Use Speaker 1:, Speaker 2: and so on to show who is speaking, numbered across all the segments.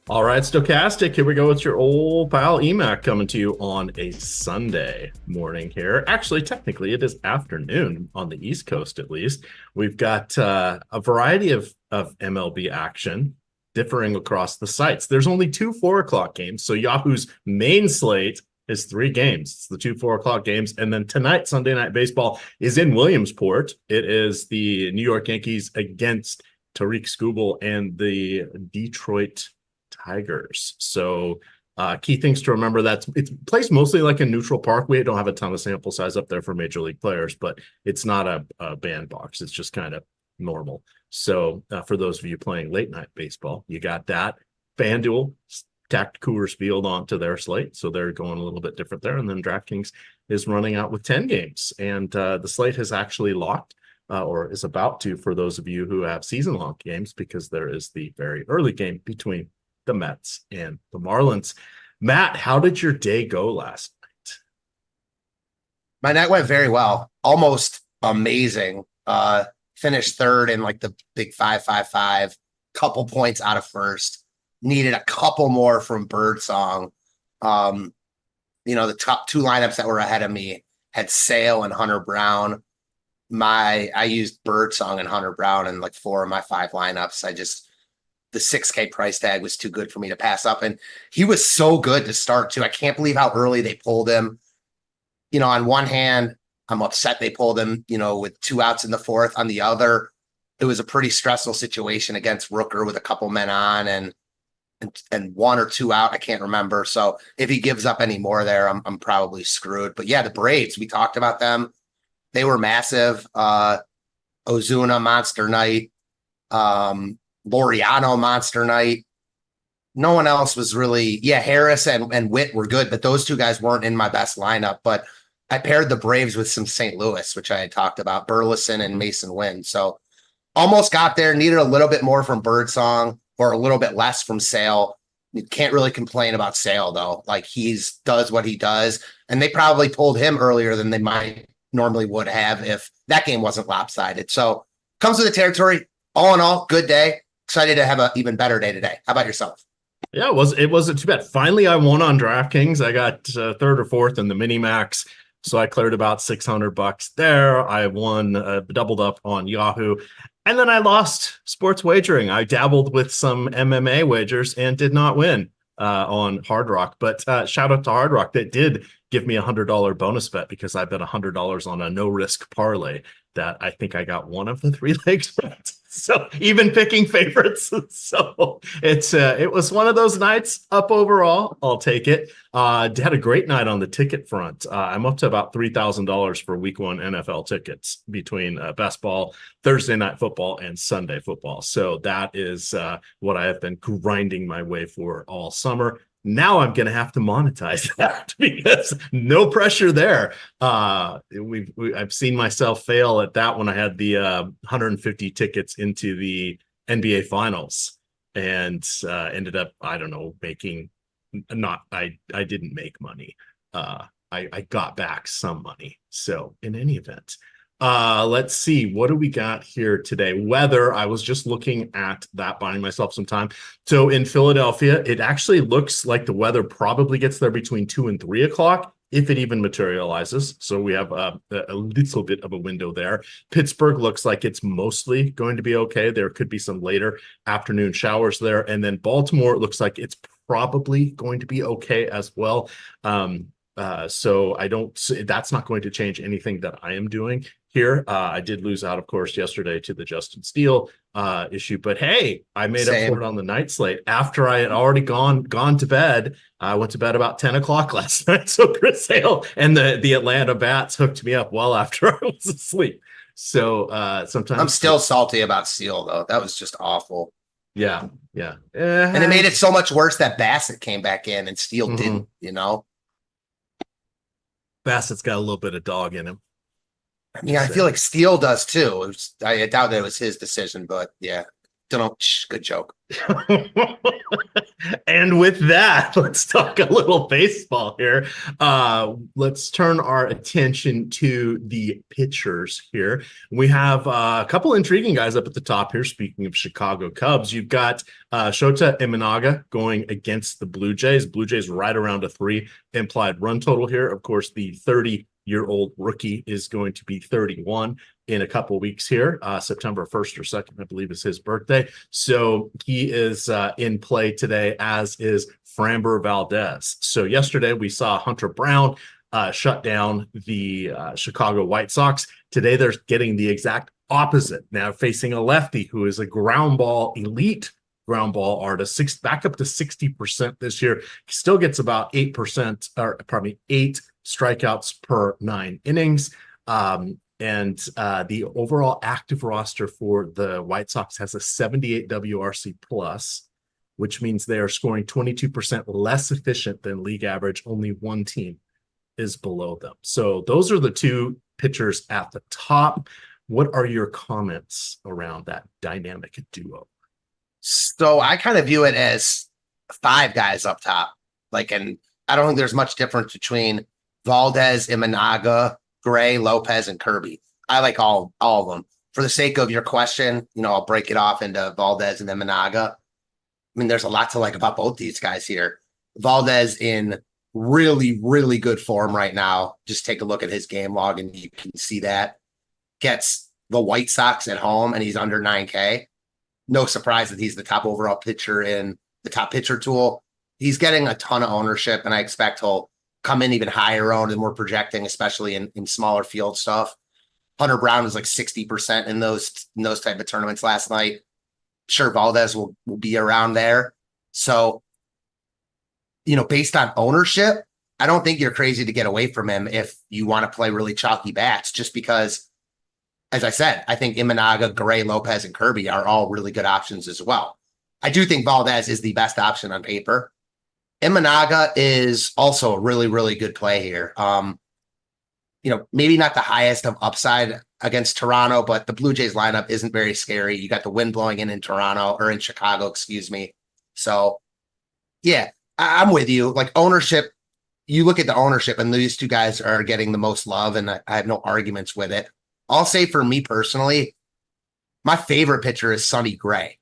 Speaker 1: All right, Stochastic, here we go. It's your old pal EMac coming to you on a Sunday morning here. Actually, technically, it is afternoon on the East Coast, at least. We've got a variety of MLB action differing across the sites. There's only two 4 o'clock games, so Yahoo's main slate is 3 games. It's the two 4 o'clock games. And then tonight, Sunday Night Baseball is in Williamsport. It is the New York Yankees against Tariq Skubal and the Detroit Tigers. So key things to remember, that it's placed mostly like a neutral park. We don't have a ton of sample size up there for major league players, but it's not a bandbox. It's just kind of normal. So for those of you playing late night baseball, you got that. FanDuel tacked Coors Field onto their slate, so they're going a little bit different there. And then DraftKings is running out with 10 games, and the slate has actually locked or is about to, for those of you who have season-long games, because there is the very early game between the Mets and the Marlins. Matt, how did your day go last night?
Speaker 2: My night went very well, almost amazing. Finished third in like the big 5-5-5, couple points out of first. Needed a couple more from Birdsong. The top 2 lineups that were ahead of me had Sale and Hunter Brown. I used Birdsong and Hunter Brown in like 4 of my 5 lineups. The 6K price tag was too good for me to pass up. And he was so good to start too. I can't believe how early they pulled him. On one hand, I'm upset they pulled him, with 2 outs in the 4th. On the other, it was a pretty stressful situation against Rooker with a couple men on and 1 or 2 out. I can't remember. So if he gives up any more there, I'm probably screwed. But yeah, the Braves, we talked about them. They were massive. Ozuna, monster night. Laureano, monster night. No one else was really, Harris and Witt were good, but those 2 guys weren't in my best lineup. But I paired the Braves with some St. Louis, which I had talked about, Burleson and Mason Wynn. So almost got there, needed a little bit more from Birdsong or a little bit less from Sale. You can't really complain about Sale, though. Like, does what he does. And they probably pulled him earlier than they might normally would have if that game wasn't lopsided. So comes with the territory. All in all, good day. Excited to have an even better day today. How about yourself?
Speaker 1: Yeah, it wasn't too bad. Finally, I won on DraftKings. I got 3rd or 4th in the mini max, so I cleared about $600 there. I won, doubled up on Yahoo, and then I lost sports wagering. I dabbled with some MMA wagers and did not win on Hard Rock. But shout out to Hard Rock, that did give me $100 bonus bet because I bet $100 on a no risk parlay that I think I got one of the 3 legs right. So even picking favorites. So it was one of those nights up overall. I'll take it. Had a great night on the ticket front. I'm up to about $3,000 for week 1 NFL tickets between best ball, Thursday night football, and Sunday football. So that is what I have been grinding my way for all summer. Now I'm going to have to monetize that because no pressure there. I've seen myself fail at that when I had the 150 tickets into the NBA Finals and ended up, I don't know, I didn't make money. I got back some money. So in any event, let's see, what do we got here today? Weather, I was just looking at that, buying myself some time. So in Philadelphia, it actually looks like the weather probably gets there between 2 and 3 o'clock, if it even materializes. So we have a little bit of a window there. Pittsburgh looks like it's mostly going to be okay. There could be some later afternoon showers there. And then Baltimore, it looks like it's probably going to be okay as well. So that's not going to change anything that I am doing here. I did lose out, of course, yesterday to the Justin Steele issue, but hey, I made up for it on the night slate after I had already gone to bed. I went to bed about 10 o'clock last night. So Chris Sale and the Atlanta Bats hooked me up well after I was asleep. So sometimes
Speaker 2: I'm still salty about Steele, though. That was just awful.
Speaker 1: Yeah.
Speaker 2: And it made it so much worse that Bassett came back in and Steele didn't,
Speaker 1: Bassett's got a little bit of dog in him.
Speaker 2: Yeah, I feel like Steele does too. I doubt that it was his decision, but yeah, good joke.
Speaker 1: And with that, let's talk a little baseball here. Let's turn our attention to the pitchers here. We have a couple intriguing guys up at the top here. Speaking of Chicago Cubs, you've got Shota Imanaga going against the Blue Jays. Blue Jays right around a 3 implied run total here. Of course, the 30-year-old rookie is going to be 31 in a couple weeks here. September 1st or 2nd, I believe, is his birthday. So he is in play today, as is Framber Valdez. So yesterday we saw Hunter Brown shut down the Chicago White Sox. Today they're getting the exact opposite. Now facing a lefty who is a elite ground ball artist, back up to 60% this year. He still gets about 8%, or pardon me, 8 strikeouts per 9 innings. And the overall active roster for the White Sox has a 78 WRC plus, which means they are scoring 22% less efficient than league average. Only one team is below them. So those are the two pitchers at the top. What are your comments around that dynamic duo?
Speaker 2: So I kind of view it as 5 guys up top. And I don't think there's much difference between Valdez, Imanaga, Gray, Lopez, and Kirby. I like all of them. For the sake of your question, I'll break it off into Valdez and Imanaga. I mean, there's a lot to like about both these guys here. Valdez in really, really good form right now. Just take a look at his game log and you can see that. Gets the White Sox at home and he's under 9K. No surprise that he's the top overall pitcher in the top pitcher tool. He's getting a ton of ownership, and I expect he'll come in even higher owned than we're projecting, especially in smaller field stuff. Hunter Brown was like 60% in those type of tournaments last night. Sure, Valdez will be around there. So, based on ownership, I don't think you're crazy to get away from him if you want to play really chalky bats, just because, as I said, I think Imanaga, Gray, Lopez, and Kirby are all really good options as well. I do think Valdez is the best option on paper. Imanaga is also a really, really good play here. Maybe not the highest of upside against Toronto, but the Blue Jays lineup isn't very scary. You got the wind blowing in Toronto, or in Chicago, excuse me. So, yeah, I'm with you. Like ownership, you look at the ownership, and these two guys are getting the most love, and I have no arguments with it. I'll say for me personally, my favorite pitcher is Sonny Gray.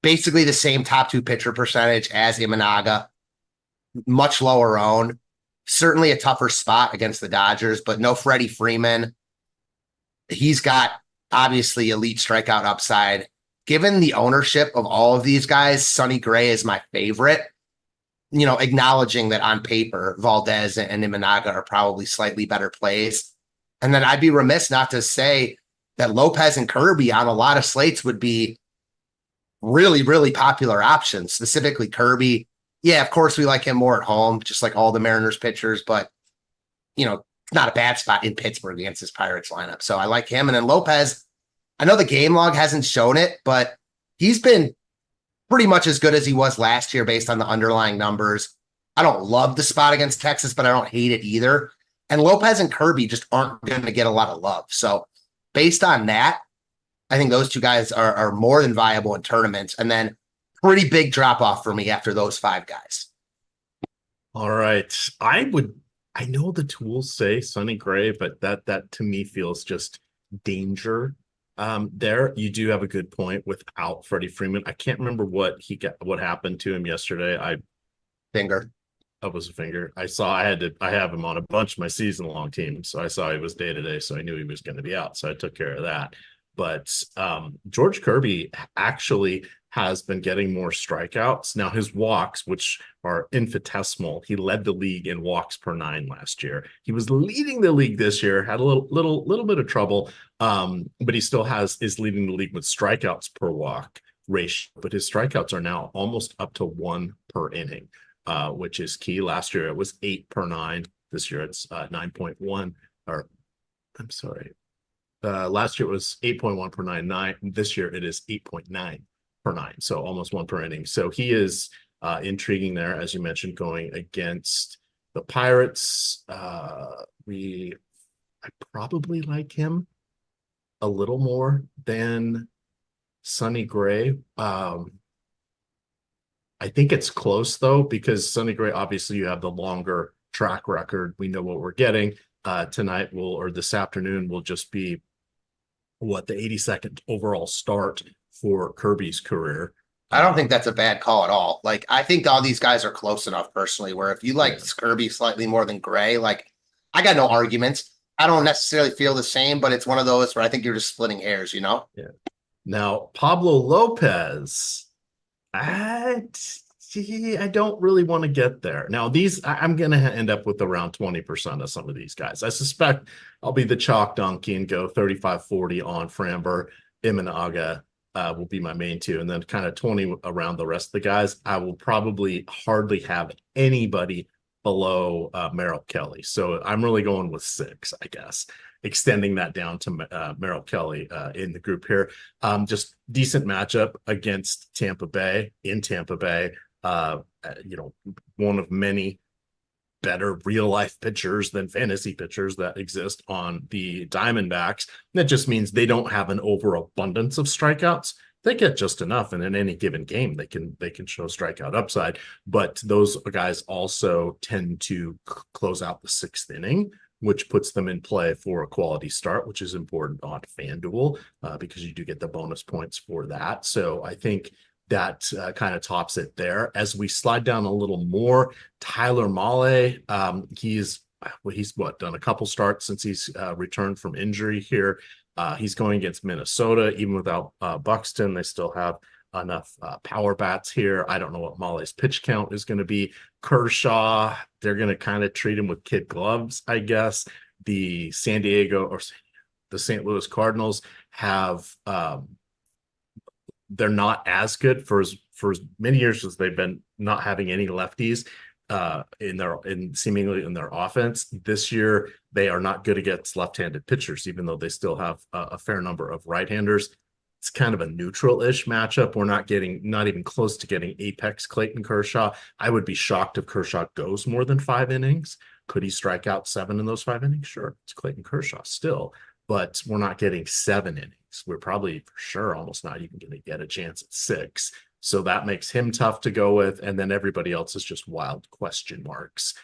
Speaker 2: Basically the same top 2 pitcher percentage as Imanaga, much lower owned. Certainly a tougher spot against the Dodgers, but no Freddie Freeman. He's got obviously elite strikeout upside. Given the ownership of all of these guys, Sonny Gray is my favorite. Acknowledging that on paper, Valdez and Imanaga are probably slightly better plays. And then I'd be remiss not to say that Lopez and Kirby on a lot of slates would be really, really popular options, specifically Kirby. Yeah, of course, we like him more at home, just like all the Mariners pitchers, but, it's not a bad spot in Pittsburgh against this Pirates lineup. So I like him. And then Lopez, I know the game log hasn't shown it, but he's been pretty much as good as he was last year based on the underlying numbers. I don't love the spot against Texas, but I don't hate it either. And Lopez and Kirby just aren't going to get a lot of love. So based on that, I think those two guys are more than viable in tournaments. And then pretty big drop off for me after those 5 guys.
Speaker 1: All right. I know the tools say Sonny Gray, but that to me feels just danger. There, you do have a good point without Freddie Freeman. I can't remember what happened to him yesterday.
Speaker 2: Finger.
Speaker 1: It was a finger. I have him on a bunch of my season-long teams, so I saw he was day-to-day, so I knew he was going to be out, so I took care of that. But George Kirby actually has been getting more strikeouts. Now his walks, which are infinitesimal, he led the league in walks per 9 last year. He was leading the league this year, had a little bit of trouble, but he still is leading the league with strikeouts per walk ratio. But his strikeouts are now almost up to 1 per inning, which is key. Last year it was 8 per 9. This year it's 9.1. Or I'm sorry. Last year it was 8.1 per 9. This year it is 8.9 per 9. So almost 1 per inning. So he is intriguing there, as you mentioned, going against the Pirates. I probably like him a little more than Sonny Gray. I I think it's close though, because Sonny Gray, obviously you have the longer track record. We know what we're getting. Tonight or this afternoon will just be what the 82nd overall start for Kirby's career.
Speaker 2: I don't think that's a bad call at all. Like, I think all these guys are close enough personally, where if you like Kirby slightly more than Gray, like, I got no arguments. I don't necessarily feel the same, but it's one of those where I think you're just splitting hairs, you know?
Speaker 1: Yeah. Now, Pablo Lopez, I don't really want to get there. Now, I'm going to end up with around 20% of some of these guys. I suspect I'll be the chalk donkey and go 35-40 on Framber. Imanaga will be my main two, and then kind of 20 around the rest of the guys. I will probably hardly have anybody below Merrill Kelly. So I'm really going with 6, I guess, extending that down to Merrill Kelly in the group here. Just decent matchup against Tampa Bay in Tampa Bay. One of many better real life pitchers than fantasy pitchers that exist on the Diamondbacks. That just means they don't have an overabundance of strikeouts. They get just enough, and in any given game, they can show strikeout upside. But those guys also tend to close out the 6th inning, which puts them in play for a quality start, which is important on FanDuel because you do get the bonus points for that. So I think that kind of tops it there. As we slide down a little more, Tyler Mahle, he's done a couple starts since he's returned from injury here. He's going against Minnesota, even without Buxton. They still have enough power bats here. I don't know what Mahle's pitch count is going to be. Kershaw, they're going to kind of treat him with kid gloves, I guess. The St. Louis Cardinals have they're not as good for as many years as they've been not having any lefties seemingly in their offense. This year, they are not good against left-handed pitchers, even though they still have a fair number of right-handers. It's kind of a neutral-ish matchup. We're not even close to getting apex Clayton Kershaw. I would be shocked if Kershaw goes more than 5 innings. Could he strike out 7 in those 5 innings? Sure, it's Clayton Kershaw still, but we're not getting 7 innings. We're probably for sure almost not even going to get a chance at 6. So that makes him tough to go with. And then everybody else is just wild question marks.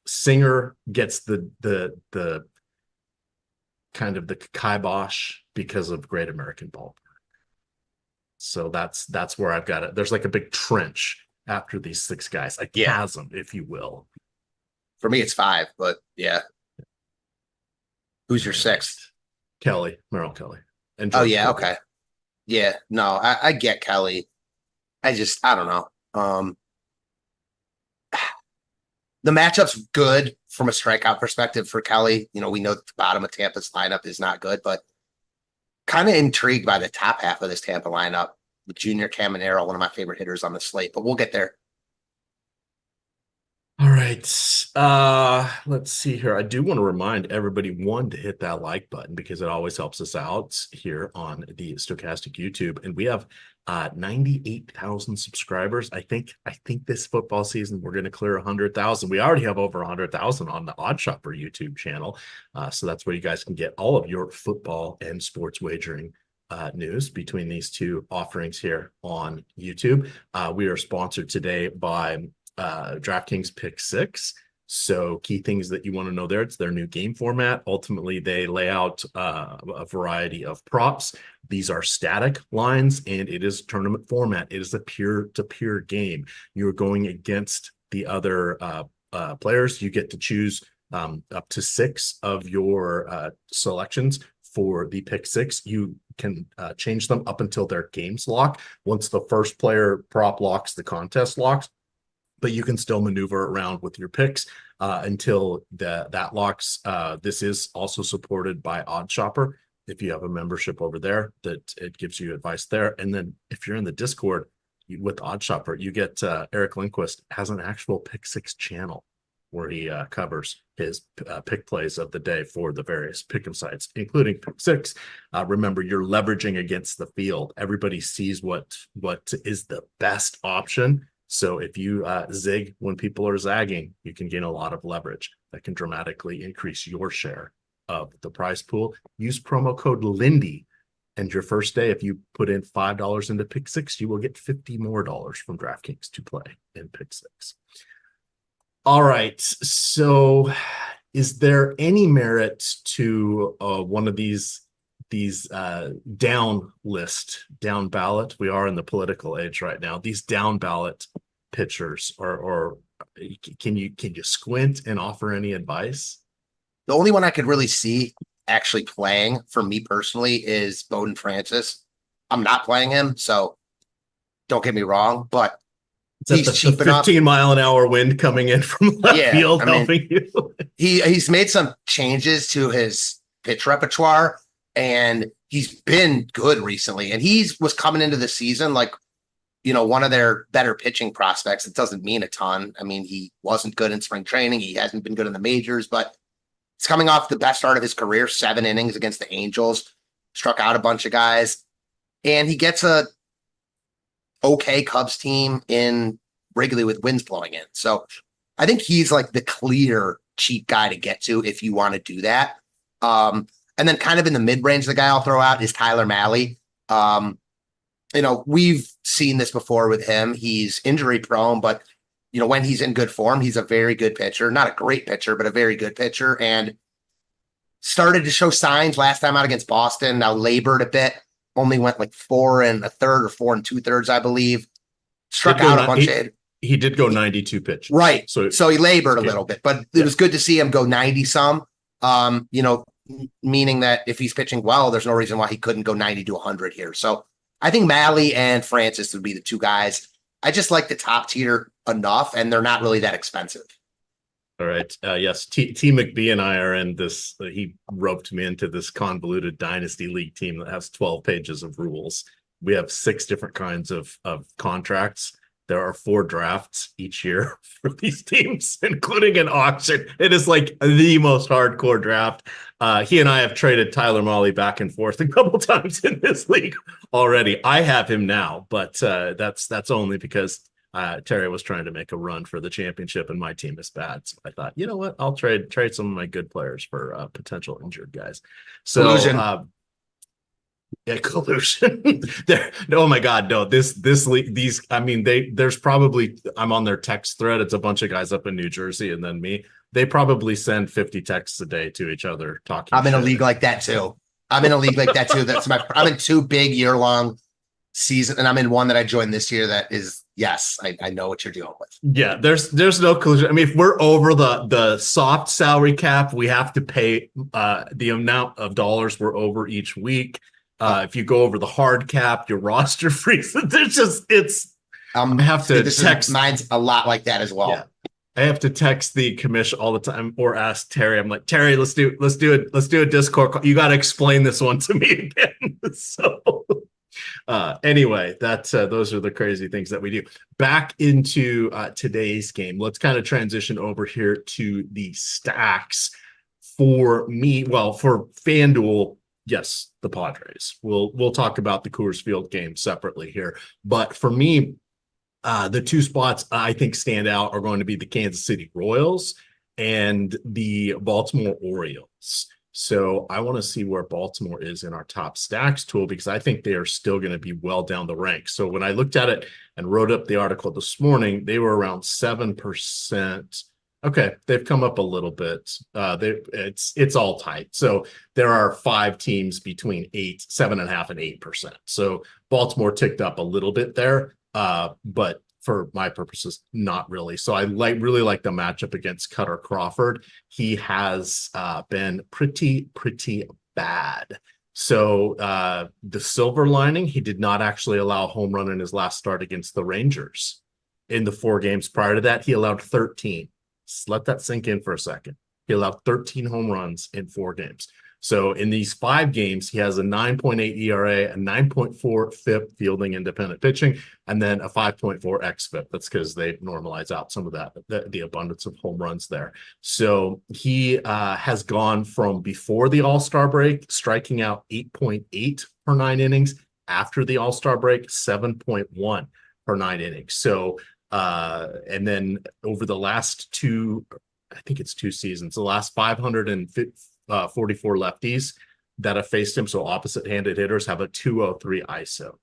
Speaker 1: Singer gets the kind of the kibosh because of Great American Ballpark. So that's where I've got it. There's like a big trench after these 6 guys, a chasm, if you will.
Speaker 2: For me, it's 5, but yeah. Who's your 6th?
Speaker 1: Merrill Kelly. And
Speaker 2: okay. Yeah, no, I get Kelly. I don't know. The matchup's good from a strikeout perspective for Kelly. We know that the bottom of Tampa's lineup is not good, but kind of intrigued by the top half of this Tampa lineup with Junior Caminero, one of my favorite hitters on the slate, but we'll get there.
Speaker 1: All right. Let's see here. I do want to remind everybody, to hit that like button because it always helps us out here on the Stochastic YouTube. And we have 98,000 subscribers. I think this football season we're going to clear 100,000. We already have over 100,000 on the Odd Shopper YouTube channel. So that's where you guys can get all of your football and sports wagering news between these two offerings here on YouTube. We are sponsored today by DraftKings Pick 6. So key things that you want to know there, it's their new game format. Ultimately, they lay out a variety of props. These are static lines, and it is tournament format. It is a peer-to-peer game. You're going against the other players. You get to choose up to 6 of your selections for the pick 6. You can change them up until their games lock. Once the first player prop locks, the contest locks. But you can still maneuver around with your picks until that locks. This is also supported by Odd Shopper. If you have a membership over there, that it gives you advice there. And then if you're in the Discord with Odd Shopper, you get Eric Lindquist has an actual pick 6 channel where he covers his pick plays of the day for the various pick'em sites, including pick 6. Remember, you're leveraging against the field. Everybody sees what is the best option. So if you zig when people are zagging, you can gain a lot of leverage that can dramatically increase your share of the prize pool. Use promo code Lindy And your first day, if you put in $5 into Pick Six, you will get $50 more from DraftKings to play in Pick Six. All right. So is there any merit to one of these down ballot? We are in the political age right now. These down ballot pitchers, or can you squint and offer any advice?
Speaker 2: The only one I could really see actually playing for me personally is Bowden Francis. I'm not playing him, so don't get me wrong, but he's cheap enough.
Speaker 1: 15-mile-an-hour wind coming in from left field helping you.
Speaker 2: He's made some changes to his pitch repertoire, and he's been good recently. And he was coming into the season like, one of their better pitching prospects. It doesn't mean a ton. I mean, he wasn't good in spring training. He hasn't been good in the majors, but it's coming off the best start of his career, 7 innings against the Angels, struck out a bunch of guys, and he gets a okay Cubs team in Wrigley with winds blowing in. So I think he's like the clear cheap guy to get to if you want to do that. And then kind of in the mid-range, the guy I'll throw out is Tyler Mahle. We've seen this before with him. He's injury prone, but when he's in good form, he's a very good pitcher. Not a great pitcher, but a very good pitcher. And started to show signs last time out against Boston. Now labored a bit. Only went like 4 1/3 or 4 2/3, I believe. Struck out a bunch of.
Speaker 1: He did go 92 pitches.
Speaker 2: Right. So he labored a little bit, but it was good to see him go 90 some. Meaning that if he's pitching well, there's no reason why he couldn't go 90 to 100 here. So I think Mahle and Francis would be the two guys. I just like the top tier enough, and they're not really that expensive.
Speaker 1: All right. Yes. T McBee and I are in this. He roped me into this convoluted dynasty league team that has 12 pages of rules. We have 6 different kinds of contracts. There are 4 drafts each year for these teams, including an auction. It is like the most hardcore draft. He and I have traded Tyler Mahle back and forth a couple times in this league already. I have him now, but that's only because Terry was trying to make a run for the championship, and my team is bad. So I thought, you know what? I'll trade some of my good players for potential injured guys. So. Collusion. Yeah, collusion. Oh my God, no! These. I mean, there's probably. I'm on their text thread. It's a bunch of guys up in New Jersey, and then me. They probably send 50 texts a day to each other talking.
Speaker 2: I'm in a league like that too. I'm in 2 big year-long season, and I'm in one that I joined this year. That is, yes, I know what you're dealing with.
Speaker 1: Yeah, there's no collusion. I mean, if we're over the soft salary cap, we have to pay the amount of dollars we're over each week. If you go over the hard cap, your roster freezes. I have to text.
Speaker 2: Mine's a lot like that as well.
Speaker 1: Yeah. I have to text the commission all the time or ask Terry. I'm like, Terry, let's do a Discord call. You got to explain this one to me again. So anyway, those are the crazy things that we do. Back into today's game. Let's kind of transition over here to the stacks. For me, for FanDuel, yes, the Padres. We'll talk about the Coors Field game separately here. But for me, the 2 spots I think stand out are going to be the Kansas City Royals and the Baltimore Orioles. So I want to see where Baltimore is in our top stacks tool, because I think they are still going to be well down the ranks. So when I looked at it and wrote up the article this morning, they were around 7%. Okay, they've come up a little bit. It's all tight. So there are 5 teams between 7.5% and 8%. So Baltimore ticked up a little bit there, but for my purposes, not really. So I really like the matchup against Cutter Crawford. He has been pretty bad. So the silver lining, he did not actually allow a home run in his last start against the Rangers. In the 4 games prior to that, he allowed 13. Let that sink in for a second. He allowed 13 home runs in 4 games. So in these 5 games, he has a 9.8 ERA, a 9.4 FIP fielding independent pitching, and then a 5.4 xFIP. That's because they normalize out some of that, the abundance of home runs there. So he has gone from before the All-Star break, striking out 8.8 per 9 innings. After the All-Star break, 7.1 per 9 innings. So and then over the last 2, I think it's 2 seasons, the last 544 lefties, that have faced him, so opposite-handed hitters, have a 203 ISO.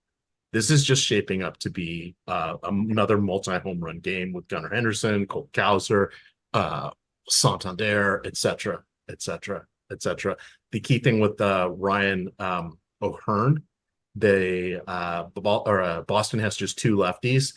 Speaker 1: This is just shaping up to be another multi-home run game with Gunnar Henderson, Cole Cowser, Santander, etc., etc., etc. The key thing with Ryan O'Hearn, Boston has just 2 lefties.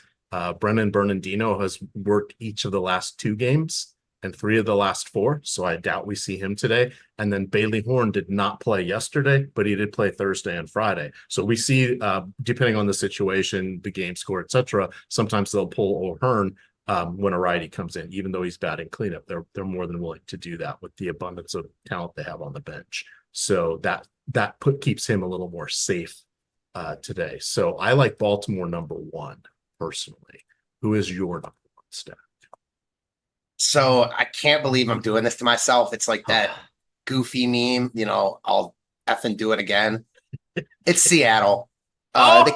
Speaker 1: Brennan Bernardino has worked each of the last 2 games and 3 of the last 4, so I doubt we see him today. And then Bailey Horn did not play yesterday, but he did play Thursday and Friday. So we see, depending on the situation, the game score, etc., sometimes they'll pull O'Hearn when a righty comes in, even though he's batting cleanup. They're more than willing to do that with the abundance of talent they have on the bench. So that keeps him a little more safe today. So I like Baltimore number 1 personally. Who is your number 1 stack?
Speaker 2: So I can't believe I'm doing this to myself. It's like that goofy meme, I'll effing do it again. It's Seattle. They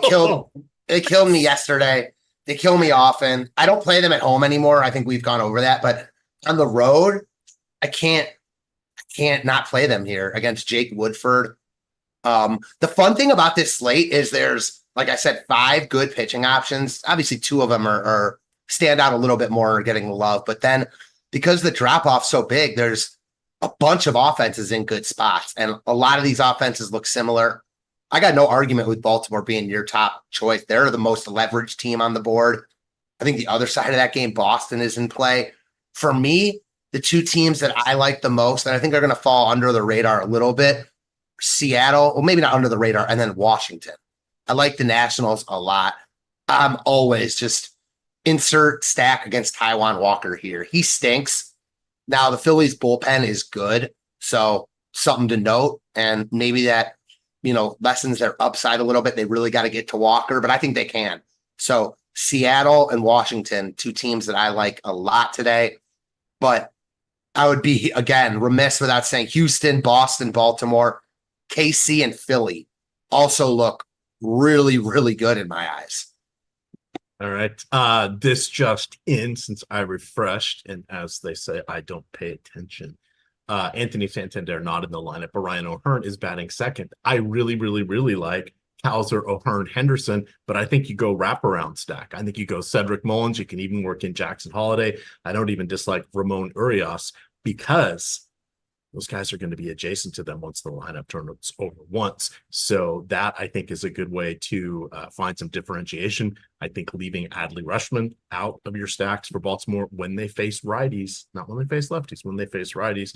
Speaker 2: killed me yesterday. They kill me often. I don't play them at home anymore. I think we've gone over that, but on the road, I can't not play them here against Jake Woodford. The fun thing about this slate is there's, like I said, 5 good pitching options. Obviously 2 of them are stand out a little bit more, getting love. But then because the drop-off's so big, there's a bunch of offenses in good spots. And a lot of these offenses look similar. I got no argument with Baltimore being your top choice. They're the most leveraged team on the board. I think the other side of that game, Boston, is in play. For me, the 2 teams that I like the most, and I think are going to fall under the radar a little bit, Seattle, well, maybe not under the radar, and then Washington. I like the Nationals a lot. I'm always just insert stack against Taijuan Walker here. He stinks. Now the Phillies bullpen is good, so something to note, and maybe that lessens their upside a little bit. They really got to get to Walker, but I think they can. So Seattle and Washington, 2 teams that I like a lot today, but I would be, again, remiss without saying Houston, Boston, Baltimore, KC, and Philly also look really, really good in my eyes.
Speaker 1: All right. This just in, since I refreshed, and as they say, I don't pay attention. Anthony Santander not in the lineup, but Ryan O'Hearn is batting second. I really, really, really like Cowser, O'Hearn, Henderson, but I think you go wraparound stack. I think you go Cedric Mullins. You can even work in Jackson Holiday. I don't even dislike Ramon Urias because those guys are going to be adjacent to them once the lineup turns over once. So that, I think, is a good way to find some differentiation. I think leaving Adley Rutschman out of your stacks for Baltimore when they face righties, not when they face lefties, when they face righties,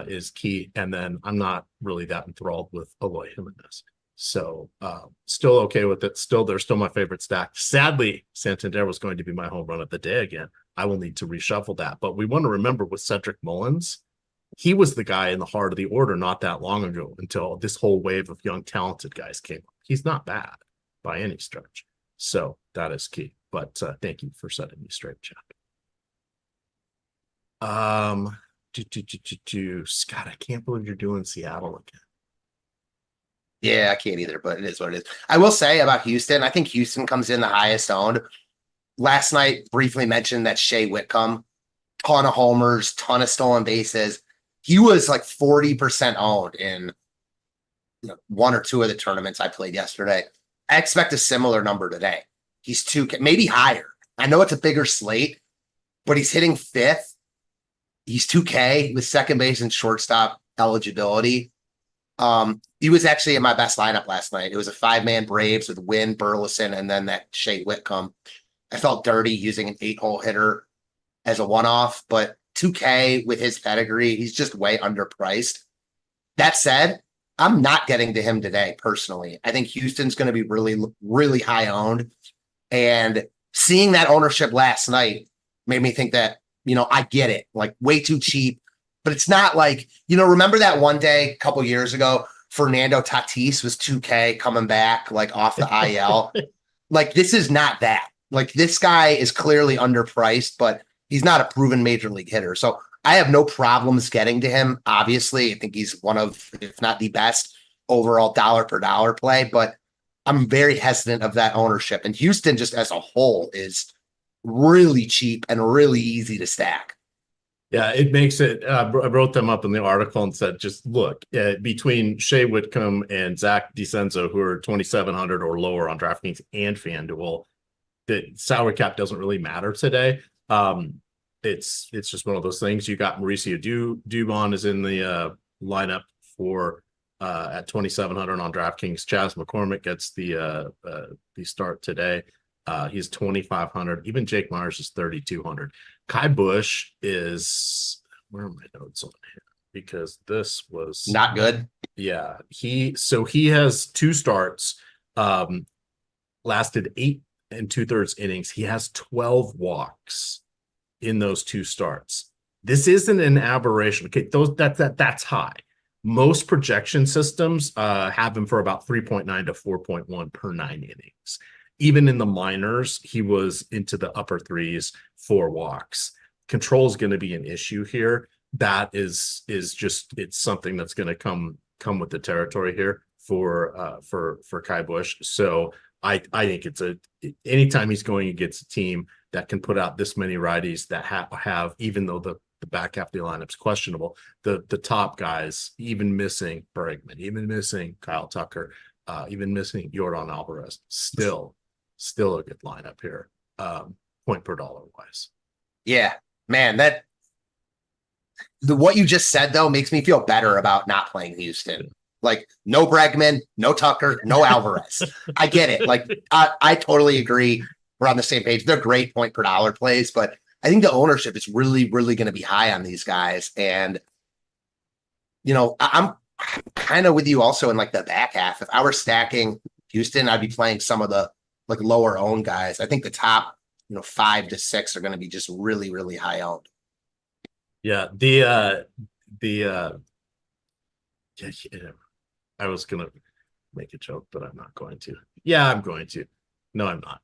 Speaker 1: is key. And then I'm not really that enthralled with Eloy Jimenez. So still okay with it. They're still my favorite stack. Sadly, Santander was going to be my home run of the day again. I will need to reshuffle that. But we want to remember with Cedric Mullins, he was the guy in the heart of the order not that long ago until this whole wave of young, talented guys came up. He's not bad by any stretch. So that is key. But thank you for setting me straight, Jack. Scott, I can't believe you're doing Seattle again.
Speaker 2: Yeah, I can't either, but it is what it is. I will say about Houston, I think Houston comes in the highest owned. Last night, briefly mentioned that Shea Whitcomb, ton of homers, ton of stolen bases. He was like 40% owned in 1 or 2 of the tournaments I played yesterday. I expect a similar number today. He's 2K, maybe higher. I know it's a bigger slate, but he's hitting 5th. He's 2K with second base and shortstop eligibility. He was actually in my best lineup last night. It was a 5-man Braves with Wynn, Burleson, and then that Shea Whitcomb. I felt dirty using an 8-hole hitter as a one-off, but 2K with his pedigree, he's just way underpriced. That said, I'm not getting to him today personally. I think Houston's going to be really, really high owned. And seeing that ownership last night made me think that, I get it, like way too cheap. But it's not like, remember that one day a couple years ago, Fernando Tatis was 2K coming back like off the IL. Like, this is not that. Like, this guy is clearly underpriced, but he's not a proven major league hitter. So I have no problems getting to him. Obviously, I think he's one of, if not the best overall dollar per dollar play, but I'm very hesitant of that ownership. And Houston just as a whole is really cheap and really easy to stack.
Speaker 1: Yeah, it makes it. I wrote them up in the article and said, just look between Shea Whitcomb and Zach DeCenzo, who are 2,700 or lower on DraftKings and FanDuel, the salary cap doesn't really matter today. It's just one of those things. You got Mauricio Dubon is in the lineup for at 2,700 on DraftKings. Chas McCormick gets the start today. He's 2,500. Even Jake Myers is 3,200. Kai Busch is, where are my notes on here? Because this was
Speaker 2: not good.
Speaker 1: Yeah, he has 2 starts, lasted 8 2/3 innings. He has 12 walks in those 2 starts. This isn't an aberration. Okay, that's high. Most projection systems have him for about 3.9 to 4.1 per 9 innings. Even in the minors, he was into the upper 3s, 4 walks. Control is going to be an issue here. That is just, it's something that's going to come with the territory here for Kai Busch. So I think it's anytime he's going against a team that can put out this many righties that have even though the back half of the lineup's questionable, the top guys, even missing Bregman, even missing Kyle Tucker, even missing Yordan Alvarez, still a good lineup here, point per dollar wise.
Speaker 2: Yeah, man, what you just said though makes me feel better about not playing Houston. Like no Bregman, no Tucker, no Alvarez. I get it. Like I totally agree. We're on the same page. They're great point per dollar plays, but I think the ownership is really, really going to be high on these guys. And, I'm kind of with you also in like the back half. If I were stacking Houston, I'd be playing some of the like lower owned guys. I think the top, 5 to 6 are going to be just really, really high owned.
Speaker 1: Yeah. I was going to make a joke, but I'm not going to. Yeah, I'm going to. No, I'm not.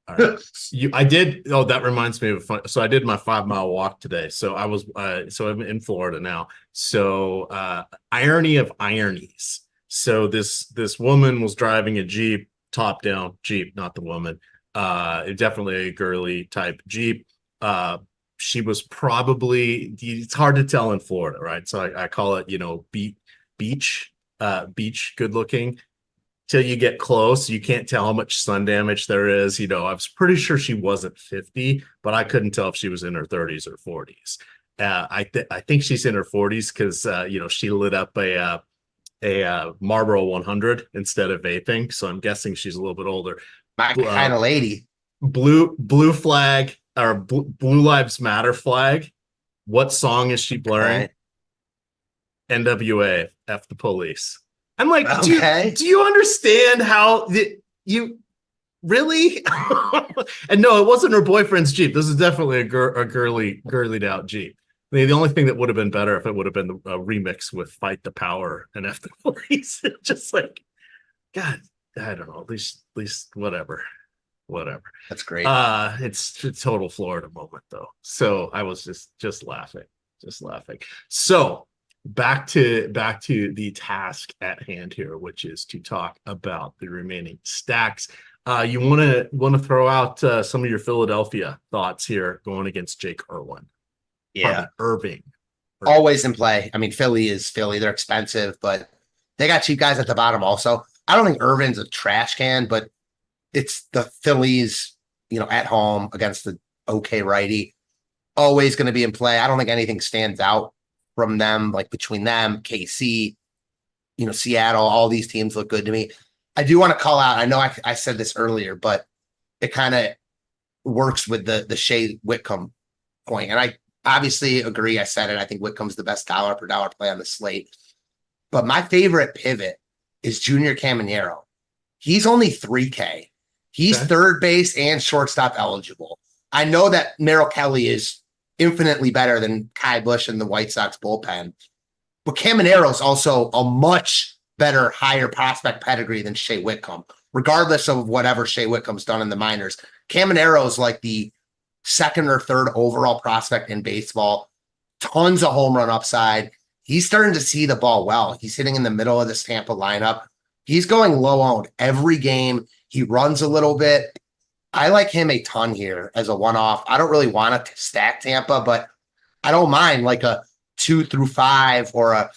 Speaker 1: All right. That reminds me of fun. So I did my 5-mile walk today. So I'm in Florida now. So irony of ironies. So this woman was driving a Jeep, top down Jeep, not the woman. Definitely a girly type Jeep. She was probably, it's hard to tell in Florida, right? So I call it, beach good looking. Till you get close, you can't tell how much sun damage there is. I was pretty sure she wasn't 50, but I couldn't tell if she was in her 30s or 40s. I think she's in her 40s because she lit up a Marlboro 100 instead of vaping, so I'm guessing she's a little bit older.
Speaker 2: My kind of lady.
Speaker 1: Blue flag or Blue Lives Matter flag. What song is she blaring?
Speaker 2: Right.
Speaker 1: NWA, F the police. I'm like,
Speaker 2: okay.
Speaker 1: Do you understand how you really? And no, it wasn't her boyfriend's Jeep. This is definitely a girlied out Jeep. The only thing that would have been better if it would have been a remix with Fight the Power and F the Police. Just like, God, I don't know. At least whatever.
Speaker 2: That's great.
Speaker 1: It's a total Florida moment though. So I was just laughing. So back to the task at hand here, which is to talk about the remaining stacks. You want to throw out some of your Philadelphia thoughts here going against Jake Irwin.
Speaker 2: Yeah,
Speaker 1: Irving.
Speaker 2: Always in play. I mean, Philly is Philly. They're expensive, but they got cheap guys at the bottom also. I don't think Irvin's a trash can, but it's the Phillies, at home against the okay righty. Always going to be in play. I don't think anything stands out from them, like between them, KC, Seattle, all these teams look good to me. I do want to call out, I know I said this earlier, but it kind of works with the Shea Whitcomb point. And I obviously agree. I said it. I think Whitcomb's the best dollar per dollar play on the slate. But my favorite pivot is Junior Caminero. He's only 3K. He's third base and shortstop eligible. I know that Merrill Kelly is infinitely better than Kai Busch and the White Sox bullpen. But Caminero is also a much better, higher prospect pedigree than Shea Whitcomb, regardless of whatever Shea Whitcomb's done in the minors. Caminero is like the second or third overall prospect in baseball. Tons of home run upside. He's starting to see the ball well. He's hitting in the middle of the Tampa lineup. He's going low owned every game. He runs a little bit. I like him a ton here as a one-off. I don't really want to stack Tampa, but I don't mind like a 2-5 or a,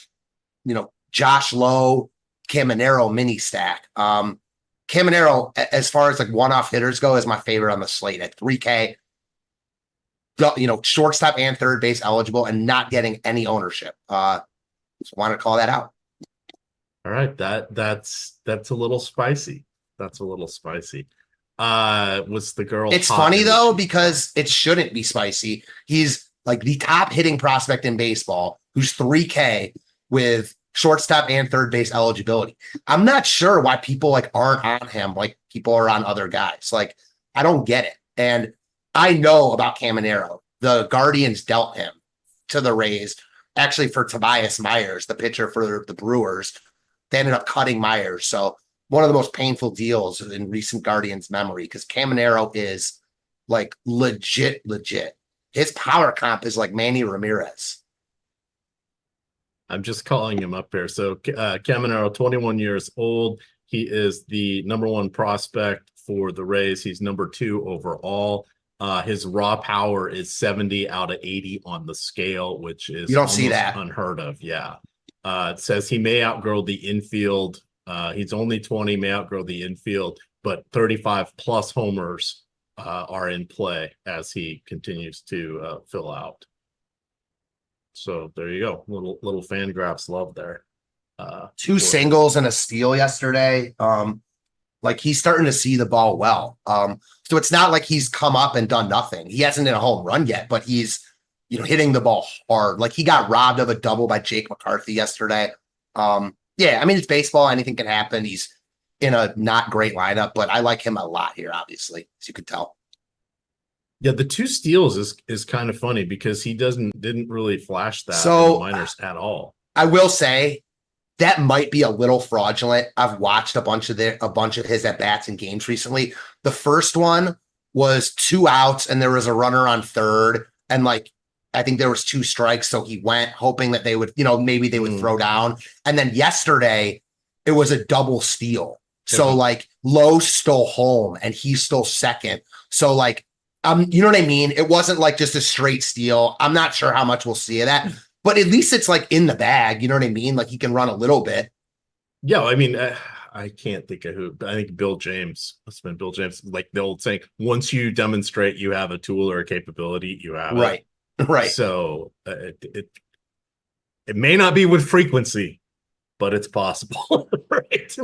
Speaker 2: Josh Lowe, Caminero mini stack. Caminero, as far as like one-off hitters go, is my favorite on the slate at 3K. Shortstop and third base eligible and not getting any ownership. Just want to call that out.
Speaker 1: All right, that's a little spicy. That's a little spicy. Was the girl?
Speaker 2: It's funny though because it shouldn't be spicy. He's like the top hitting prospect in baseball, who's 3K with shortstop and third base eligibility. I'm not sure why people like aren't on him like people are on other guys. Like I don't get it. And I know about Caminero. The Guardians dealt him to the Rays, actually for Tobias Myers, the pitcher for the Brewers. They ended up cutting Myers. So one of the most painful deals in recent Guardians memory because Caminero is like legit. His power comp is like Manny Ramirez.
Speaker 1: I'm just calling him up here. So Caminero, 21 years old. He is the number 1 prospect for the Rays. He's number 2 overall. His raw power is 70 out of 80 on the scale, which is
Speaker 2: you don't see that
Speaker 1: unheard of. Yeah. It says he may outgrow the infield. He's only 20, may outgrow the infield, but 35 plus homers are in play as he continues to fill out. So there you go. Little fan graphs love there.
Speaker 2: 2 singles and a steal yesterday. Like he's starting to see the ball well. So it's not like he's come up and done nothing. He hasn't hit a home run yet, but he's hitting the ball hard. Like he got robbed of a double by Jake McCarthy yesterday. Yeah, I mean it's baseball. Anything can happen. He's in a not great lineup, but I like him a lot here, obviously, as you could tell.
Speaker 1: Yeah, the 2 steals is kind of funny because he didn't really flash that in the minors at all.
Speaker 2: I will say that might be a little fraudulent. I've watched a bunch of his at bats in games recently. The first one was 2 outs and there was a runner on third, and like I think there was 2 strikes, so he went hoping that they would, maybe they would throw down. And then yesterday it was a double steal. So like Lowe stole home and he stole second. So like you know what I mean? It wasn't like just a straight steal. I'm not sure how much we'll see of that, but at least it's like in the bag. You know what I mean? Like he can run a little bit.
Speaker 1: Yeah, I mean, I can't think of who. I think Bill James. It's been Bill James. Like the old saying, once you demonstrate you have a tool or a capability, you have
Speaker 2: it. Right.
Speaker 1: So it may not be with frequency, but it's possible, right?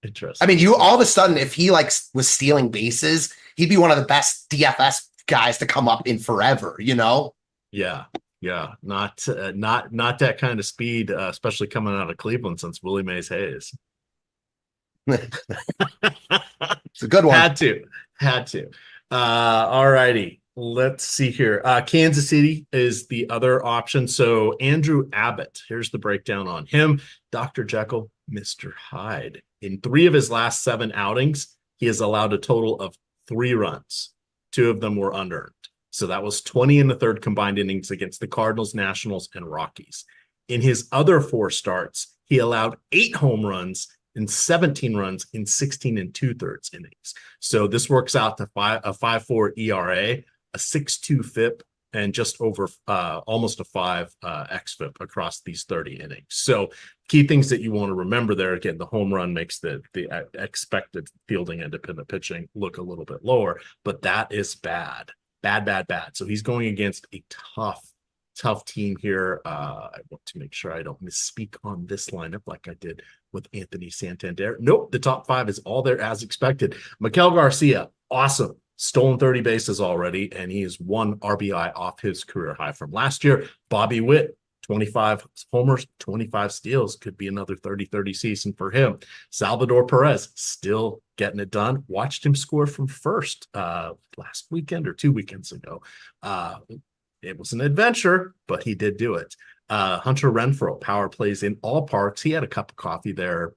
Speaker 1: Interesting.
Speaker 2: I mean, you all of a sudden, if he like was stealing bases, he'd be one of the best DFS guys to come up in forever.
Speaker 1: Yeah. Not that kind of speed, especially coming out of Cleveland since Willie Mays Hayes.
Speaker 2: It's a good one.
Speaker 1: Had to. All righty. Let's see here. Kansas City is the other option. So Andrew Abbott, here's the breakdown on him. Dr. Jekyll, Mr. Hyde. In 3 of his last 7 outings, he has allowed a total of 3 runs. 2 of them were unearned. So that was 20 in the 3rd combined innings against the Cardinals, Nationals, and Rockies. In his other 4 starts, he allowed 8 home runs and 17 runs in 16 2/3 innings. So this works out to a 5.4 ERA, a 6.2 FIP, and just over almost a 5 xFIP across these 30 innings. So key things that you want to remember there, again, the home run makes the expected fielding independent pitching look a little bit lower, but that is bad. So he's going against a tough team here. I want to make sure I don't misspeak on this lineup like I did with Anthony Santander. Nope, the top 5 is all there as expected. Miguel Garcia, awesome. Stolen 30 bases already, and he is 1 RBI off his career high from last year. Bobby Witt, 25 homers, 25 steals. Could be another 30-30 season for him. Salvador Perez, still getting it done. Watched him score from first last weekend or 2 weekends ago. It was an adventure, but he did do it. Hunter Renfroe, power plays in all parks. He had a cup of coffee there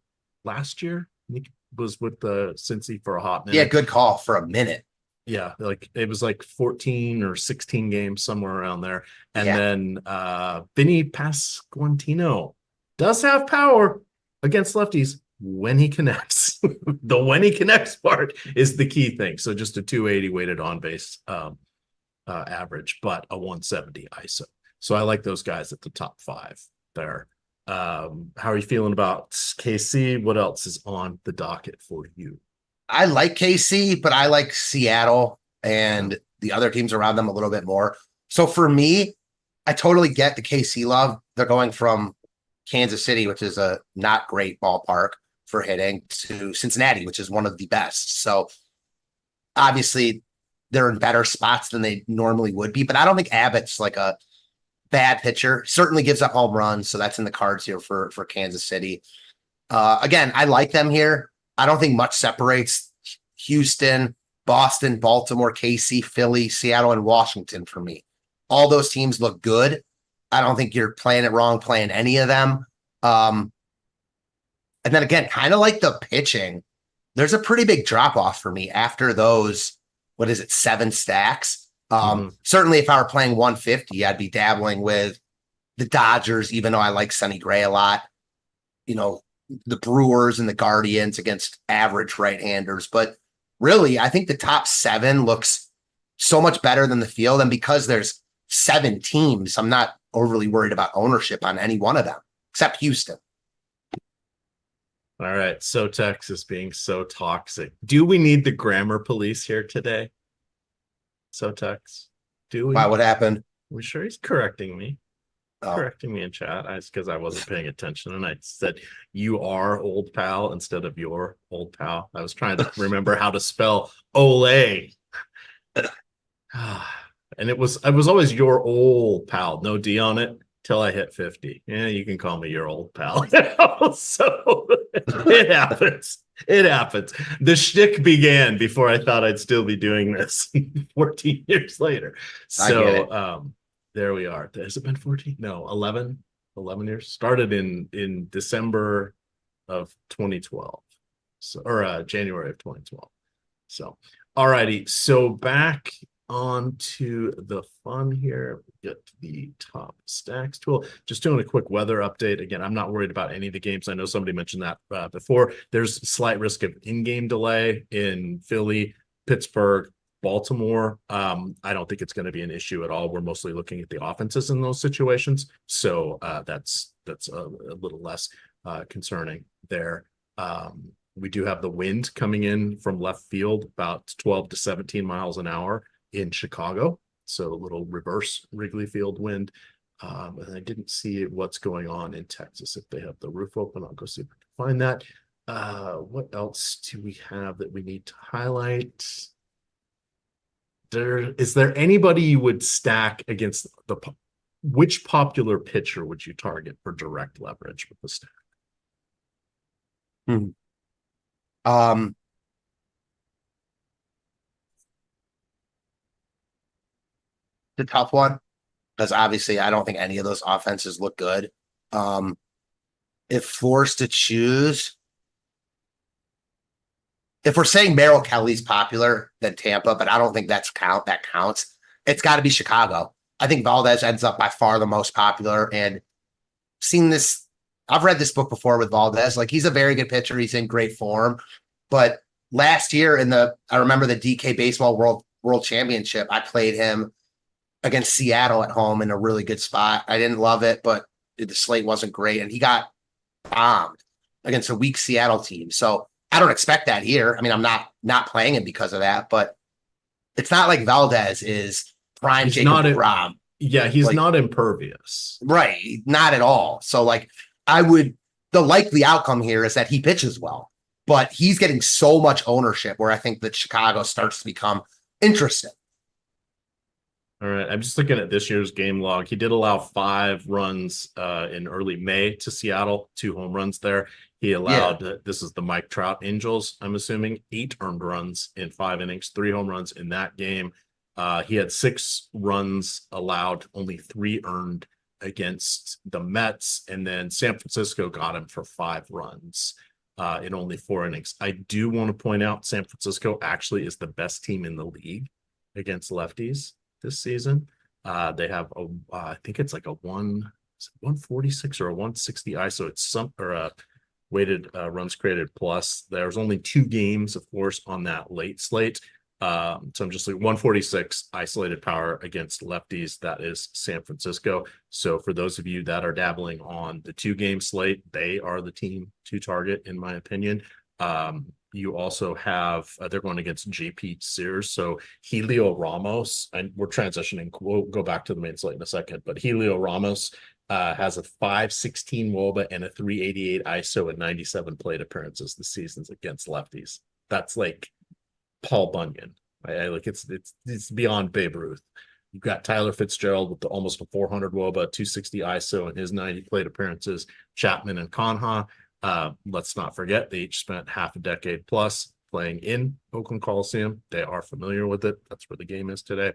Speaker 1: last year. He was with the Cincy for a hot minute.
Speaker 2: Yeah, good call for a minute.
Speaker 1: Yeah, like it was like 14 or 16 games, somewhere around there. And then Vinny Pasquantino does have power against lefties when he connects. The when he connects part is the key thing. So just a 280 weighted on base average, but a 170 ISO. So I like those guys at the top 5 there. How are you feeling about KC? What else is on the docket for you?
Speaker 2: I like KC, but I like Seattle and the other teams around them a little bit more. So for me, I totally get the KC love. They're going from Kansas City, which is a not great ballpark for hitting, to Cincinnati, which is one of the best. So obviously they're in better spots than they normally would be, but I don't think Abbott's like a bad pitcher. Certainly gives up home runs, so that's in the cards here for Kansas City. Again, I like them here. I don't think much separates Houston, Boston, Baltimore, KC, Philly, Seattle, and Washington for me. All those teams look good. I don't think you're playing it wrong playing any of them. And then again, kind of like the pitching, there's a pretty big drop off for me after those, 7 stacks. Certainly if I were playing 150, I'd be dabbling with the Dodgers, even though I like Sonny Gray a lot, the Brewers and the Guardians against average right-handers. But really, I think the top 7 looks so much better than the field. And because there's 7 teams, I'm not overly worried about ownership on any one of them, except Houston.
Speaker 1: All right. So Texas being so toxic. Do we need the grammar police here today? So Tex, do we?
Speaker 2: Why? What happened?
Speaker 1: We sure he's correcting me.
Speaker 2: Oh.
Speaker 1: Correcting me in chat. It's because I wasn't paying attention and I said you are old pal instead of your old pal. I was trying to remember how to spell Olay. And I was always your old pal, no D on it, till I hit 50. Yeah, you can call me your old pal. So it happens. It happens. The shtick began before I thought I'd still be doing this 14 years later. So there we are. Has it been 14? No, 11 years. Started in December of 2012. So, or January of 2012. So, all righty. So back on to the fun here. Get the top stacks tool. Just doing a quick weather update. Again, I'm not worried about any of the games. I know somebody mentioned that before. There's slight risk of in-game delay in Philly, Pittsburgh, Baltimore. I don't think it's going to be an issue at all. We're mostly looking at the offenses in those situations. So that's a little less concerning there. We do have the wind coming in from left field, about 12 to 17 miles an hour in Chicago. So a little reverse Wrigley Field wind. And I didn't see what's going on in Texas. If they have the roof open, I'll go see if I can find that. What else do we have that we need to highlight? Is there anybody you would stack against which popular pitcher would you target for direct leverage with the stack?
Speaker 2: The tough one, because obviously I don't think any of those offenses look good. If forced to choose, if we're saying Merrill Kelly's popular, then Tampa, but I don't think that counts. It's got to be Chicago. I think Valdez ends up by far the most popular, and seen this. I've read this book before with Valdez. Like, he's a very good pitcher. He's in great form, but last year I remember the DK Baseball World Championship. I played him against Seattle at home in a really good spot. I didn't love it, but the slate wasn't great, and he got bombed against a weak Seattle team. So I don't expect that here. I mean, I'm not playing him because of that, but it's not like Valdez is prime Jacob DeGrom.
Speaker 1: Yeah, he's not impervious.
Speaker 2: Right, not at all. So the likely outcome here is that he pitches well, but he's getting so much ownership where I think that Chicago starts to become interesting.
Speaker 1: All right. I'm just looking at this year's game log. He did allow 5 runs in early May to Seattle, 2 home runs there. He allowed, this is the Mike Trout Angels, I'm assuming, 8 earned runs in 5 innings, 3 home runs in that game. He had 6 runs allowed, only 3 earned against the Mets. And then San Francisco got him for 5 runs in only 4 innings. I do want to point out San Francisco actually is the best team in the league against lefties this season. They have I think it's like a 146 or a 160 ISO. It's a weighted runs created plus. There's only 2 games, of course, on that late slate. So I'm just like 146 isolated power against lefties. That is San Francisco. So for those of you that are dabbling on the 2-game slate, they are the team to target, in my opinion. You also have, they're going against JP Sears. So Helio Ramos, and we're transitioning. We'll go back to the main slate in a second, but Helio Ramos has a 516 WOBA and a 388 ISO and 97 plate appearances this season against lefties. That's like Paul Bunyan. Like it's beyond Babe Ruth. You've got Tyler Fitzgerald with almost a 400 WOBA, 260 ISO, and his 90 plate appearances. Chapman and Conha. Let's not forget they each spent half a decade plus playing in Oakland Coliseum. They are familiar with it. That's where the game is today,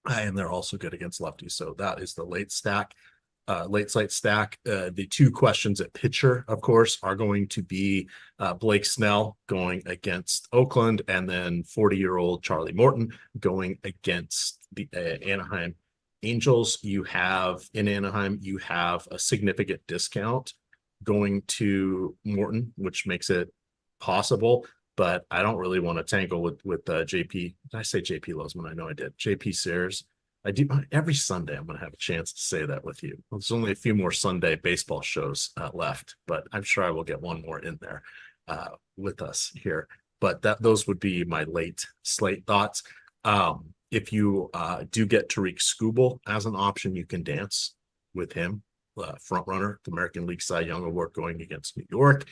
Speaker 1: and they're also good against lefties. So that is the late slate stack. The 2 questions at pitcher, of course, are going to be Blake Snell going against Oakland, and then 40-year-old Charlie Morton going against the Anaheim Angels. You have in Anaheim, you have a significant discount going to Morton, which makes it possible. But I don't really want to tangle with JP. Did I say JP Lozman? I know I did. JP Sears. I do every Sunday. I'm going to have a chance to say that with you. There's only a few more Sunday baseball shows left, but I'm sure I will get one more in there with us here. But those would be my late slate thoughts. If you do get Tariq Skubal as an option, you can dance with him. Front runner, the American League Cy Young Award going against New York.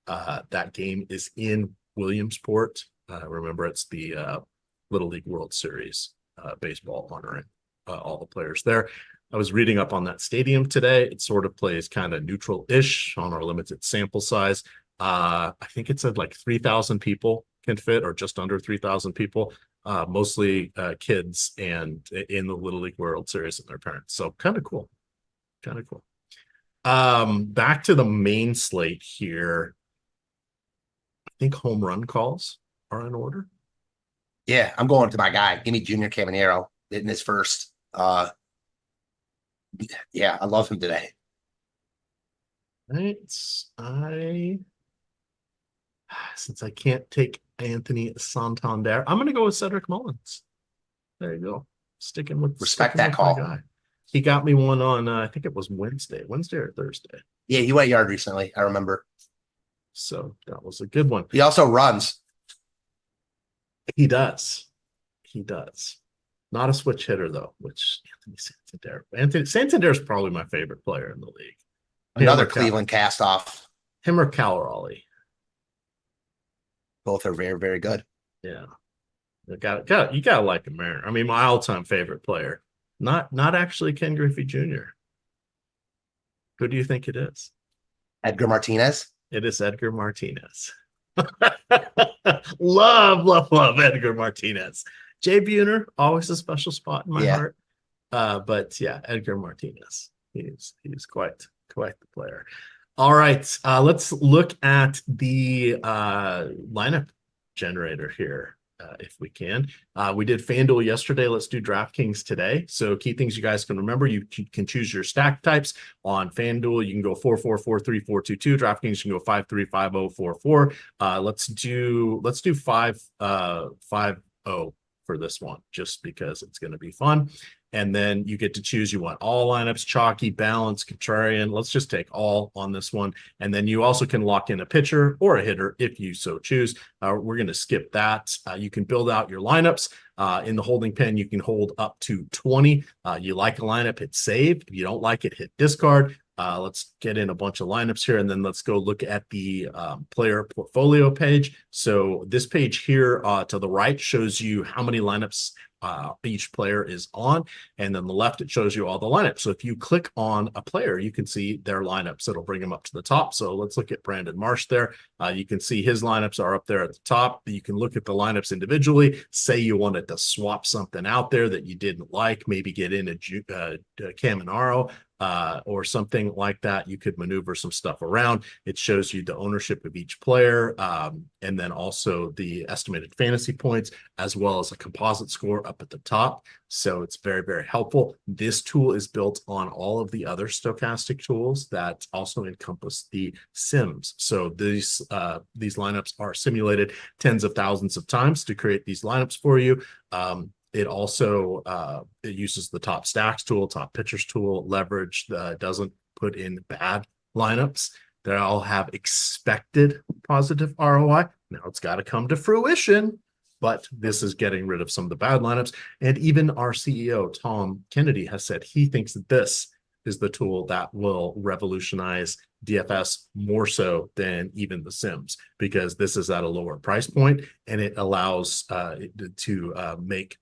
Speaker 1: That game is in Williamsport. Remember, it's the Little League World Series baseball honoring all the players there. I was reading up on that stadium today. It sort of plays kind of neutral-ish on our limited sample size. I think it said like 3,000 people can fit, or just under 3,000 people, mostly kids and in the Little League World Series and their parents. So kind of cool. Kind of cool. Back to the main slate here. I think home run calls are in order.
Speaker 2: Yeah, I'm going to my guy. Give me Junior Caminero in his first. Yeah, I love him today.
Speaker 1: Right. Since I can't take Anthony Santander, I'm going to go with Cedric Mullins. There you go. Sticking with
Speaker 2: that call.
Speaker 1: My guy. He got me one on, I think it was Wednesday or Thursday.
Speaker 2: Yeah, he went yard recently. I remember.
Speaker 1: So that was a good one.
Speaker 2: He also runs.
Speaker 1: He does. Not a switch hitter, though, which Anthony Santander is probably my favorite player in the league.
Speaker 2: Another Cleveland cast-off.
Speaker 1: Him or Cal Raleigh.
Speaker 2: Both are very, very good.
Speaker 1: Yeah. You gotta like him, man. I mean, my all-time favorite player. Not actually Ken Griffey Jr. Who do you think it is?
Speaker 2: Edgar Martinez.
Speaker 1: It is Edgar Martinez. love Edgar Martinez. Jay Buhner, always a special spot in my heart. But yeah, Edgar Martinez. He's quite the player. All right, let's look at the lineup generator here. If we can. We did FanDuel yesterday. Let's do DraftKings today. So key things you guys can remember, you can choose your stack types on FanDuel. You can go 4-4-4-3-4-2-2. DraftKings, you can go 5-3-5-0-4-4. Let's do 5-5-0 for this one, just because it's going to be fun. And then you get to choose. You want all lineups, chalky, balanced, contrarian. Let's just take all on this one. And then you also can lock in a pitcher or a hitter if you so choose. We're going to skip that. You can build out your lineups. In the holding pen, you can hold up to 20. You like a lineup, hit save. If you don't like it, hit discard. Let's get in a bunch of lineups here, and then let's go look at the player portfolio page. So this page here to the right shows you how many lineups each player is on, and then the left it shows you all the lineups. So if you click on a player, you can see their lineups. It'll bring them up to the top. So let's look at Brandon Marsh there. You can see his lineups are up there at the top. You can look at the lineups individually. Say you wanted to swap something out there that you didn't like, maybe get in a Caminero. or something like that, you could maneuver some stuff around. It shows you the ownership of each player, and then also the estimated fantasy points, as well as a composite score up at the top. So it's very, very helpful. This tool is built on all of the other stochastic tools that also encompass the sims. So these lineups are simulated tens of thousands of times to create these lineups for you. It also it uses the top stacks tool, top pitchers tool, leverage, doesn't put in bad lineups. They all have expected positive ROI. Now it's got to come to fruition, but this is getting rid of some of the bad lineups. And even our CEO, Tom Kennedy, has said he thinks that this is the tool that will revolutionize DFS more so than even the Sims, because this is at a lower price point and it allows to make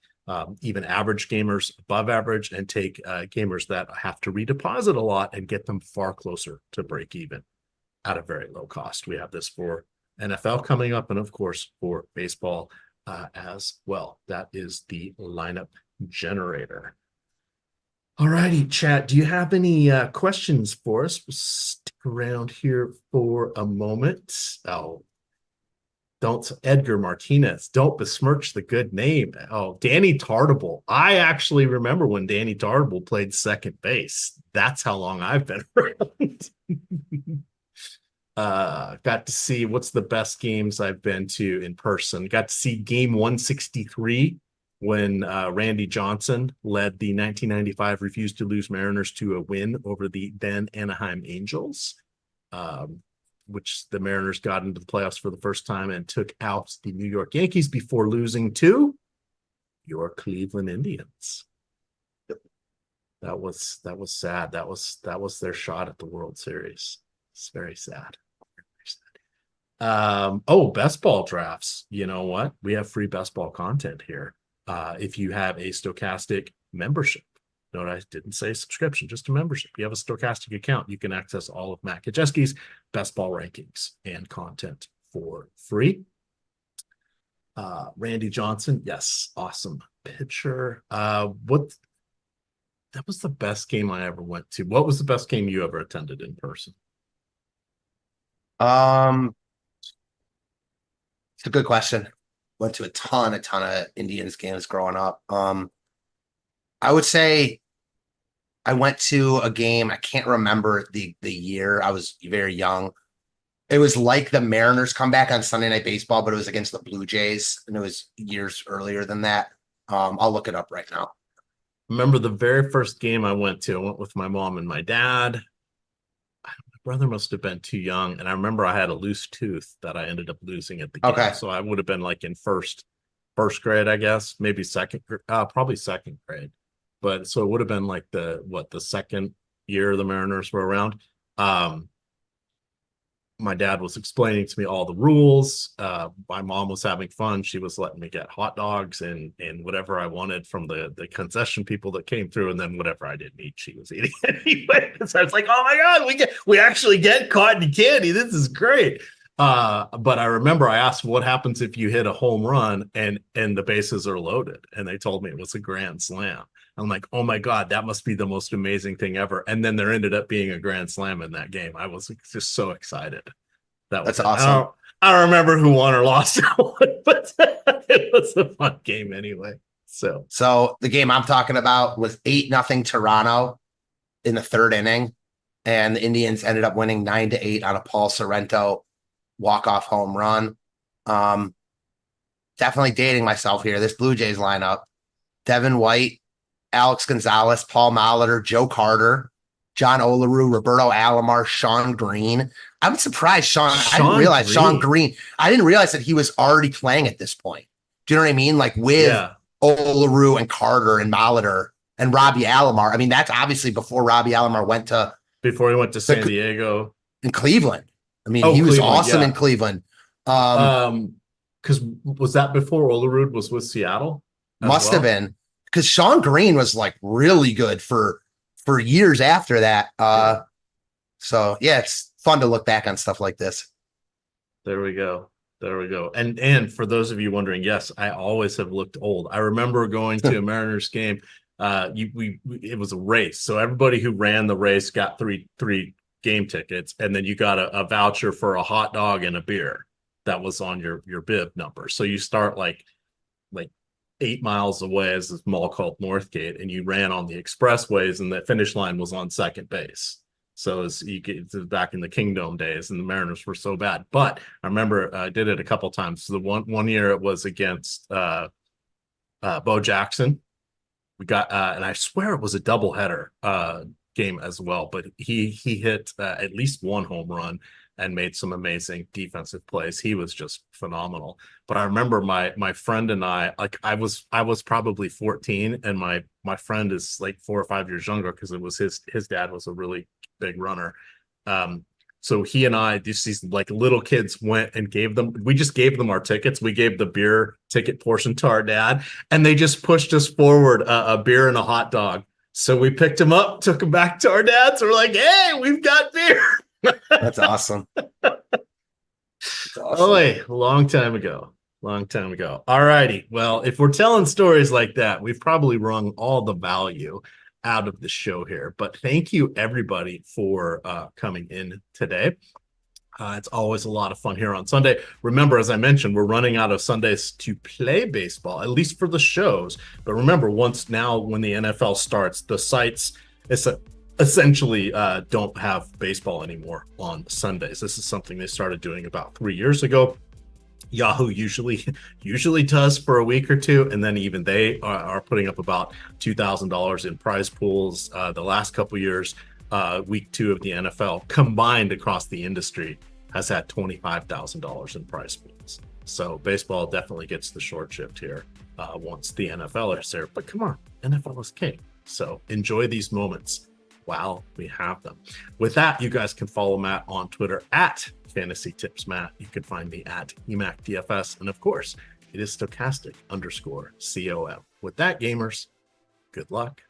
Speaker 1: even average gamers above average and take gamers that have to redeposit a lot and get them far closer to break even at a very low cost. We have this for NFL coming up and of course for baseball as well. That is the lineup generator. All righty, chat. Do you have any questions for us? We'll stick around here for a moment. Oh, don't, Edgar Martinez, don't besmirch the good name. Oh, Danny Tartable. I actually remember when Danny Tartable played second base. That's how long I've been around. Got to see what's the best games I've been to in person. Got to see game 163 when Randy Johnson led the 1995 Refused to Lose Mariners to a win over the then Anaheim Angels, which the Mariners got into the playoffs for the first time and took out the New York Yankees before losing to your Cleveland Indians. That was sad. That was their shot at the World Series. It's very sad. Best ball drafts. You know what? We have free best ball content here. If you have a Stochastic membership, note I didn't say subscription, just a membership. You have a Stochastic account, you can access all of Matt Kajeski's best ball rankings and content for free. Randy Johnson, yes, awesome pitcher. That was the best game I ever went to. What was the best game you ever attended in person?
Speaker 2: It's a good question. Went to a ton of Indians games growing up. I would say I went to a game. I can't remember the year. I was very young. It was like the Mariners comeback on Sunday Night Baseball, but it was against the Blue Jays, and it was years earlier than that. I'll look it up right now.
Speaker 1: Remember the very first game I went to? I went with my mom and my dad. My brother must have been too young, and I remember I had a loose tooth that I ended up losing at the game.
Speaker 2: Okay.
Speaker 1: So I would have been like in first grade, I guess, maybe probably second grade. But so it would have been like the second year the Mariners were around. My dad was explaining to me all the rules. My mom was having fun. She was letting me get hot dogs and whatever I wanted from the concession people that came through. And then whatever I didn't eat, she was eating anyway. So I was like, oh my God, we actually get cotton candy. This is great. But I remember I asked what happens if you hit a home run and the bases are loaded. And they told me it was a grand slam. I'm like, oh my God, that must be the most amazing thing ever. And then there ended up being a grand slam in that game. I was just so excited. That's
Speaker 2: awesome.
Speaker 1: I don't remember who won or lost that one, but it was a fun game anyway. So
Speaker 2: the game I'm talking about was 8-0 Toronto in the third inning. And the Indians ended up winning 9-8 on a Paul Sorrento walk-off home run. Definitely dating myself here. This Blue Jays lineup: Devin White, Alex Gonzalez, Paul Molitor, Joe Carter, John Olerud, Roberto Alomar, Sean Green. I'm surprised I didn't realize Sean Green. I didn't realize that he was already playing at this point. Do you know what I mean? Like with Olerud and Carter and Molitor and Robbie Alomar. I mean, that's obviously before Robbie Alomar
Speaker 1: before he went to San Diego
Speaker 2: and Cleveland. I mean, he was awesome in Cleveland.
Speaker 1: Because was that before Olerud was with Seattle?
Speaker 2: Must have been, because Sean Green was like really good for years after that. So yeah, it's fun to look back on stuff like this.
Speaker 1: There we go. And for those of you wondering, yes, I always have looked old. I remember going to a Mariners game it was a race. So everybody who ran the race got three game tickets, and then you got a voucher for a hot dog and a beer that was on your bib number. So you start like 8 miles away as this mall called Northgate, and you ran on the expressways, and the finish line was on second base. So as you get back in the Kingdom days, and the Mariners were so bad. But I remember I did it a couple times. So the one year it was against Bo Jackson. We got and I swear it was a doubleheader game as well. But he hit at least one home run and made some amazing defensive plays. He was just phenomenal. But I remember my friend and I, like I was probably 14, and my friend is like 4 or 5 years younger, because it was his dad was a really big runner. So he and I, these like little kids, went and we just gave them our tickets. We gave the beer ticket portion to our dad, and they just pushed us forward a beer and a hot dog. So we picked him up, took him back to our dad. So we're like, hey, we've got beer.
Speaker 2: That's awesome. That's awesome.
Speaker 1: Oh, wait, long time ago. All righty. Well, if we're telling stories like that, we've probably wrung all the value out of the show here. But thank you, everybody, for coming in today. It's always a lot of fun here on Sunday. Remember, as I mentioned, we're running out of Sundays to play baseball, at least for the shows. But remember, when the NFL starts, the sites essentially don't have baseball anymore on Sundays. This is something they started doing about 3 years ago. Yahoo usually does for a week or two, and then even they are putting up about $2,000 in prize pools. The last couple years, week 2 of the NFL combined across the industry has had $25,000 in prize pools. So baseball definitely gets the short shift here once the NFL is there. But come on, NFL is king. So enjoy these moments while we have them. With that, you guys can follow Matt on Twitter at Fantasy Tips Matt. You can find me at EMac DFS. And of course, it is stochastic_COM. With that, gamers, good luck.